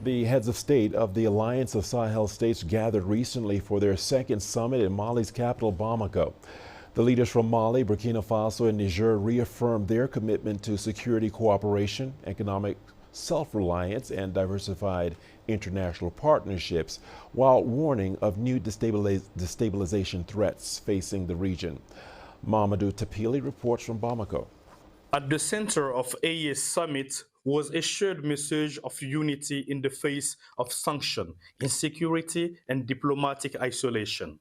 The heads of state of the Alliance of Sahel States gathered recently for their second summit in Mali's capital, Bamako. The leaders from Mali, Burkina Faso, and Niger reaffirmed their commitment to security cooperation, economic self-reliance, and diversified international partnerships, while warning of new destabilization threats facing the region. Mamadou Tapili reports from Bamako. At the center of AES summit was a shared message of unity in the face of sanction, insecurity, and diplomatic isolation.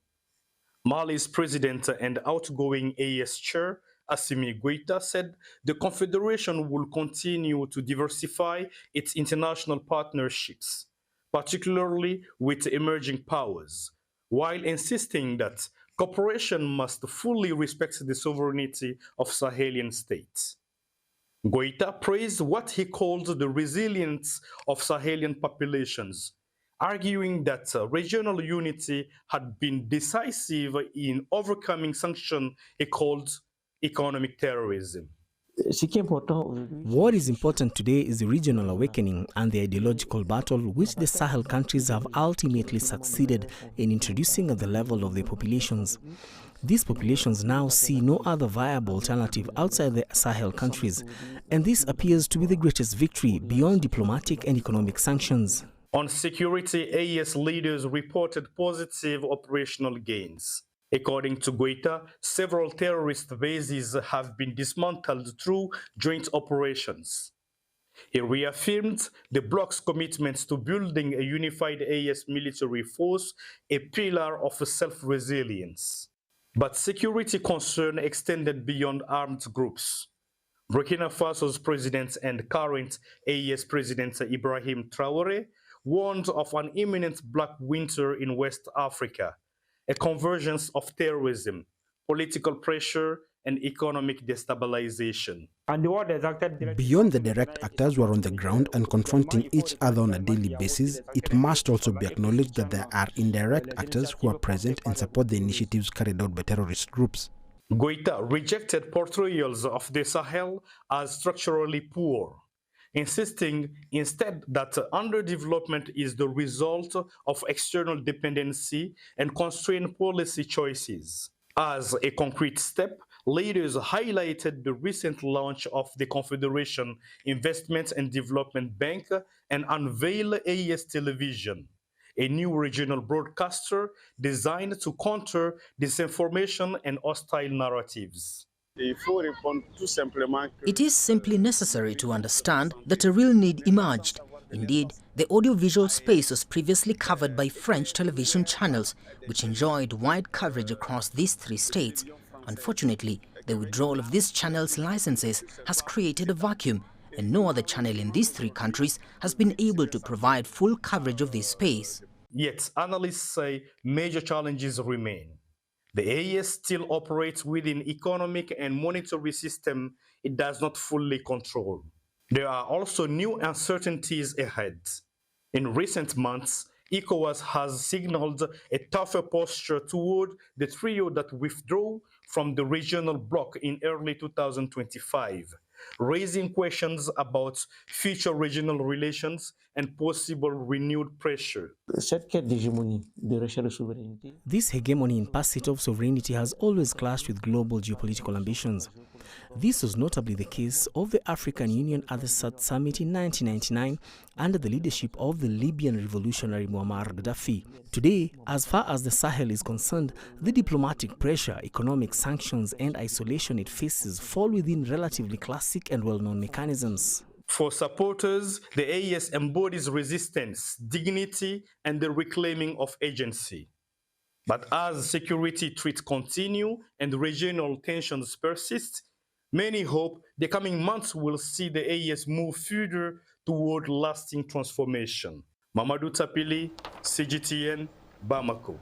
Mali's president and outgoing AES chair, Assimi Goïta, said the Confederation will continue to diversify its international partnerships, particularly with emerging powers, while insisting that cooperation must fully respect the sovereignty of Sahelian states. Goïta praised what he called the resilience of Sahelian populations, arguing that regional unity had been decisive in overcoming sanctions he called economic terrorism. What is important today is the regional awakening and the ideological battle which the Sahel countries have ultimately succeeded in introducing at the level of their populations. These populations now see no other viable alternative outside the Sahel countries, and this appears to be the greatest victory beyond diplomatic and economic sanctions. On security, AES leaders reported positive operational gains. According to Goïta, several terrorist bases have been dismantled through joint operations. He reaffirmed the bloc's commitment to building a unified AES military force, a pillar of self-resilience. But security concern extended beyond armed groups. Burkina Faso's president and current AES president Ibrahim Traoré warned of an imminent black winter in West Africa, a convergence of terrorism, political pressure, and economic destabilization. Beyond the direct actors who are on the ground and confronting each other on a daily basis, it must also be acknowledged that there are indirect actors who are present and support the initiatives carried out by terrorist groups. Goïta rejected portrayals of the Sahel as structurally poor, insisting instead that underdevelopment is the result of external dependency and constrained policy choices. As a concrete step, leaders highlighted the recent launch of the Confederation Investment and Development Bank and unveiled AES Television, a new regional broadcaster designed to counter disinformation and hostile narratives. It is simply necessary to understand that a real need emerged. Indeed, the audiovisual space was previously covered by French television channels, which enjoyed wide coverage across these three states. Unfortunately, the withdrawal of these channels' licenses has created a vacuum, and no other channel in these three countries has been able to provide full coverage of this space. Yet, analysts say major challenges remain. The AES still operates within economic and monetary system it does not fully control. There are also new uncertainties ahead. In recent months, ECOWAS has signaled a tougher posture toward the trio that withdrew from the regional bloc in early 2025, raising questions about future regional relations and possible renewed pressure. This hegemony in pursuit of sovereignty has always clashed with global geopolitical ambitions. This was notably the case of the African Union at the SADC summit in 1999 under the leadership of the Libyan revolutionary Muammar Gaddafi. Today, as far as the Sahel is concerned, the diplomatic pressure, economic sanctions, and isolation it faces fall within relatively classic and well-known mechanisms. For supporters, the AES embodies resistance, dignity, and the reclaiming of agency. But as security threats continue and regional tensions persist, many hope the coming months will see the AES move further toward lasting transformation. Mamadou Tapili, CGTN, Bamako.